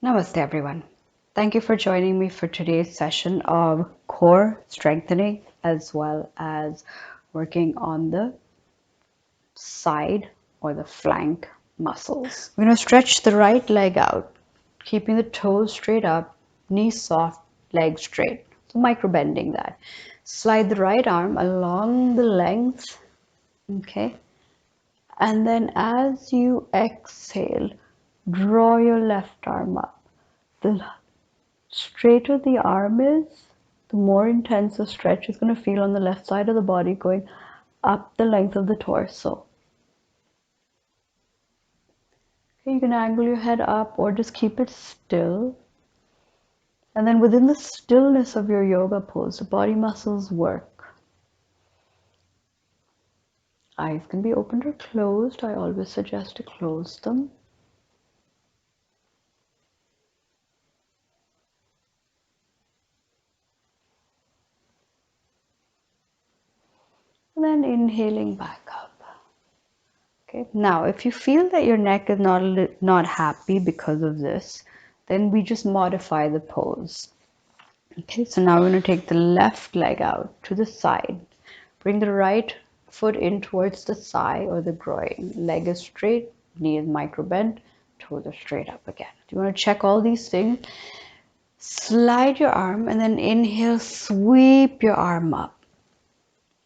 Namaste, everyone. Thank you for joining me for today's session of core strengthening as well as working on the side or the flank muscles. We're going to stretch the right leg out, keeping the toes straight up, knees soft, legs straight. So micro bending that. Slide the right arm along the length, okay? And then as you exhale, draw your left arm up. The straighter the arm is, the more intense the stretch is going to feel on the left side of the body going up the length of the torso. Okay, you can angle your head up or just keep it still. And then within the stillness of your yoga pose, the body muscles work. Eyes can be opened or closed. I always suggest to close them. And then inhaling back up. Okay. Now, if you feel that your neck is not happy because of this, then we just modify the pose. Okay, so now we're going to take the left leg out to the side. Bring the right foot in towards the thigh or the groin. Leg is straight, knee is micro bent, toes are straight up again. You want to check all these things. Slide your arm and then inhale, sweep your arm up.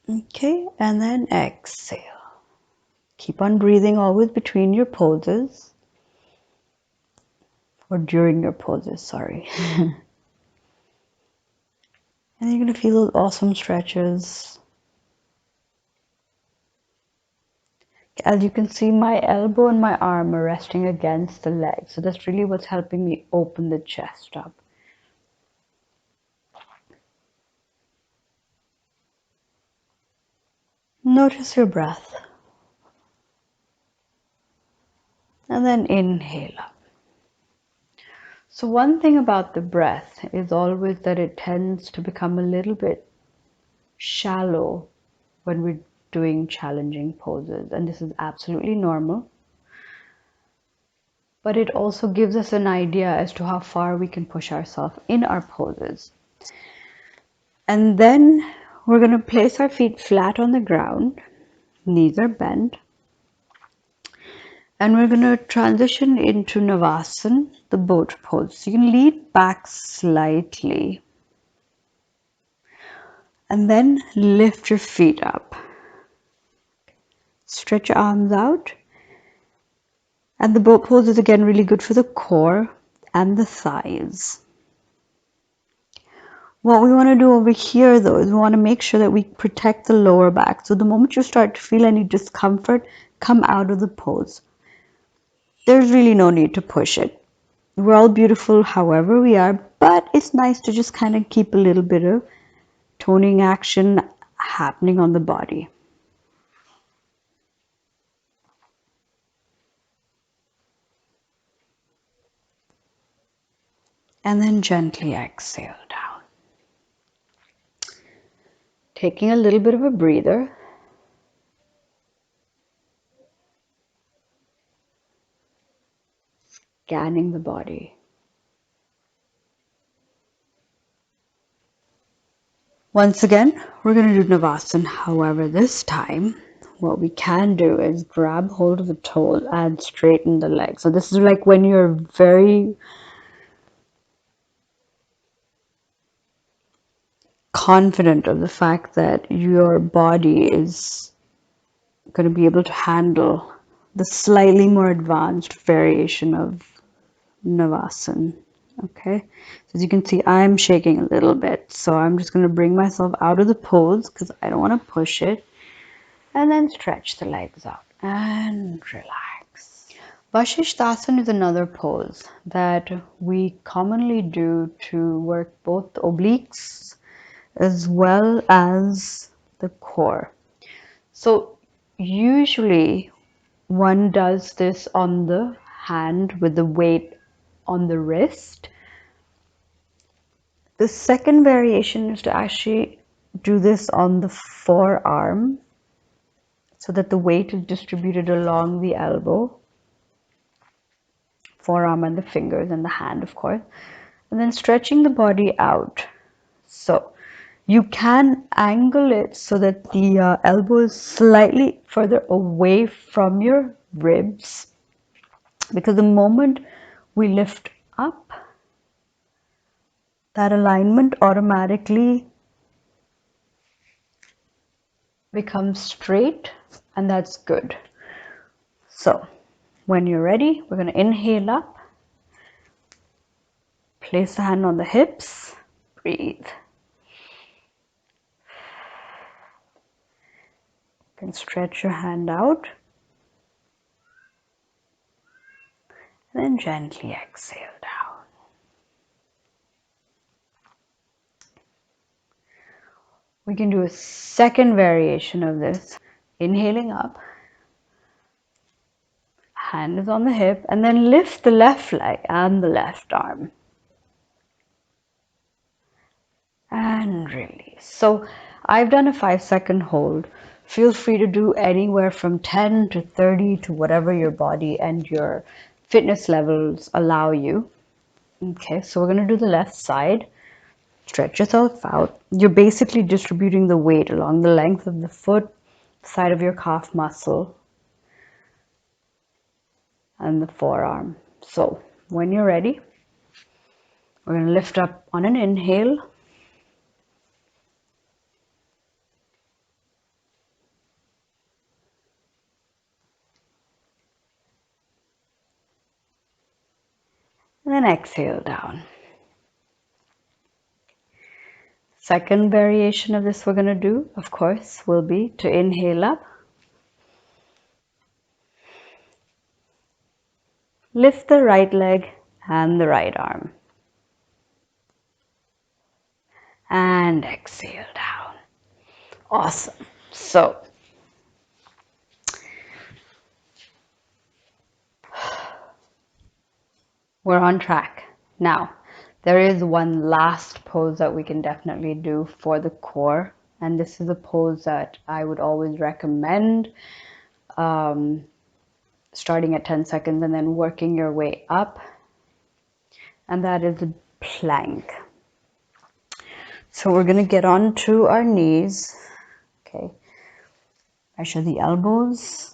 Okay, and then exhale. Keep on breathing always between your poses. Or during your poses, sorry. And then you're going to feel those awesome stretches. As you can see, my elbow and my arm are resting against the leg. So that's really what's helping me open the chest up. Notice your breath. And then inhale up. So one thing about the breath is always that it tends to become a little bit shallow when we're doing challenging poses. And this is absolutely normal. But it also gives us an idea as to how far we can push ourselves in our poses. And then we're going to place our feet flat on the ground, knees are bent, and we're going to transition into navasan, the boat pose. So you can lean back slightly and then lift your feet up. Stretch your arms out. And the boat pose is again really good for the core and the thighs. What we want to do over here though is we want to make sure that we protect the lower back. So the moment you start to feel any discomfort, come out of the pose. There's really no need to push it. We're all beautiful however we are, but it's nice to just kind of keep a little bit of toning action happening on the body. And then gently exhale down. Taking a little bit of a breather. Scanning the body. Once again, we're going to do navasan. However, this time, what we can do is grab hold of the toe and straighten the leg. So this is like when you're very confident of the fact that your body is going to be able to handle the slightly more advanced variation of navasan. Okay, so as you can see, I'm shaking a little bit, so I'm just going to bring myself out of the pose because I don't want to push it, and then stretch the legs out and relax. Vashishthasan is another pose that we commonly do to work both the obliques as well as the core. So usually one does this on the hand with the weight on the wrist. The second variation is to actually do this on the forearm so that the weight is distributed along the elbow. forearm and the fingers and the hand, of course, and then stretching the body out. So you can angle it so that the elbow is slightly further away from your ribs, because the moment we lift up, that alignment automatically becomes straight, and that's good. So when you're ready, we're going to inhale up, place the hand on the hips, breathe. You can stretch your hand out, and then gently exhale down. We can do a second variation of this. Inhaling up, hand is on the hip, and then lift the left leg and the left arm. And release. So I've done a 5-second hold. Feel free to do anywhere from 10 to 30 to whatever your body and your fitness levels allow you. Okay, so we're going to do the left side. Stretch yourself out. You're basically distributing the weight along the length of the foot, side of your calf muscle, and the forearm. So when you're ready, we're going to lift up on an inhale. And then exhale down. Second variation of this we're going to do, of course, will be to inhale up, lift the right leg and the right arm, and exhale down. Awesome. So we're on track. Now, there is one last pose that we can definitely do for the core, and this is a pose that I would always recommend, starting at 10 seconds and then working your way up, and that is a plank. So we're going to get onto our knees. Okay, pressure the elbows.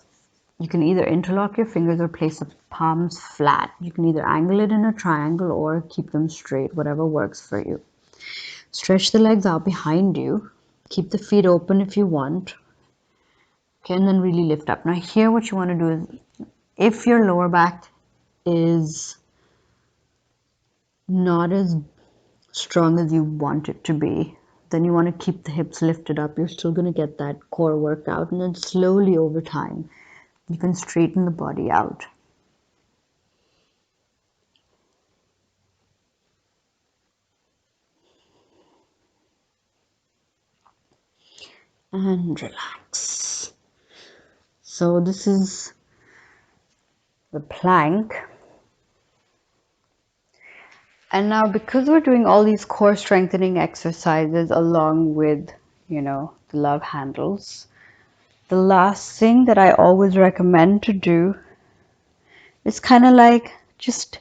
You can either interlock your fingers or place the palms flat. You can either angle it in a triangle or keep them straight, whatever works for you. Stretch the legs out behind you. Keep the feet open if you want. Okay, and then really lift up. Now here what you want to do is, if your lower back is not as strong as you want it to be, then you want to keep the hips lifted up. You're still going to get that core workout, and then slowly over time you can straighten the body out and relax. So this is the plank. And now, because we're doing all these core strengthening exercises along with, the love handles, the last thing that I always recommend to do is kind of like just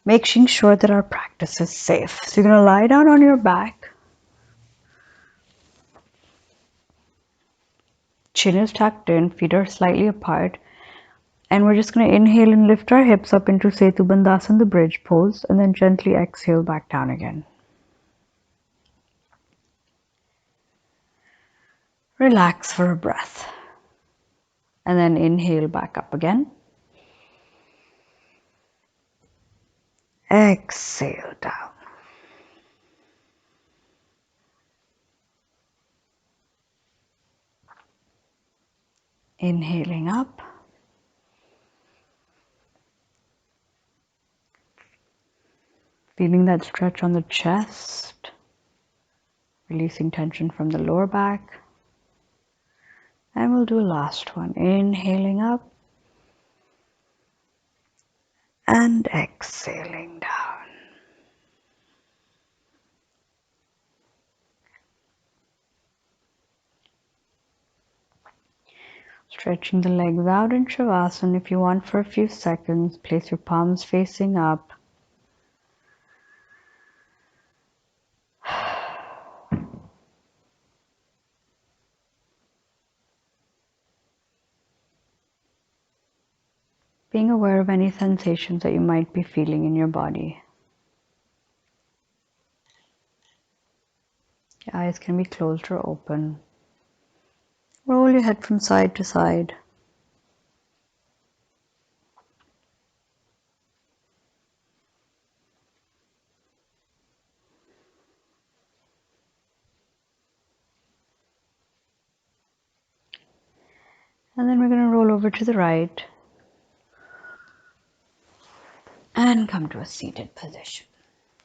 making sure that our practice is safe. So you're going to lie down on your back. Chin is tucked in, feet are slightly apart. And we're just going to inhale and lift our hips up into sethubandasan, the bridge pose, and then gently exhale back down again. Relax for a breath. And then inhale back up again. Exhale down. Inhaling up. Feeling that stretch on the chest. Releasing tension from the lower back. And we'll do a last one. Inhaling up. And exhaling down. Stretching the legs out in shavasan if you want for a few seconds. Place your palms facing up. Being aware of any sensations that you might be feeling in your body. Your eyes can be closed or open. Roll your head from side to side. And then we're going to roll over to the right and come to a seated position.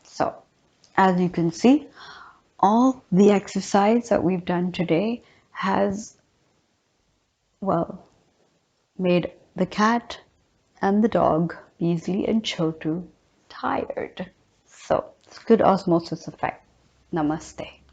So, as you can see, all the exercise that we've done today has, well, made the cat and the dog, Beasley and Chotu, tired. So, it's good osmosis effect. Namaste.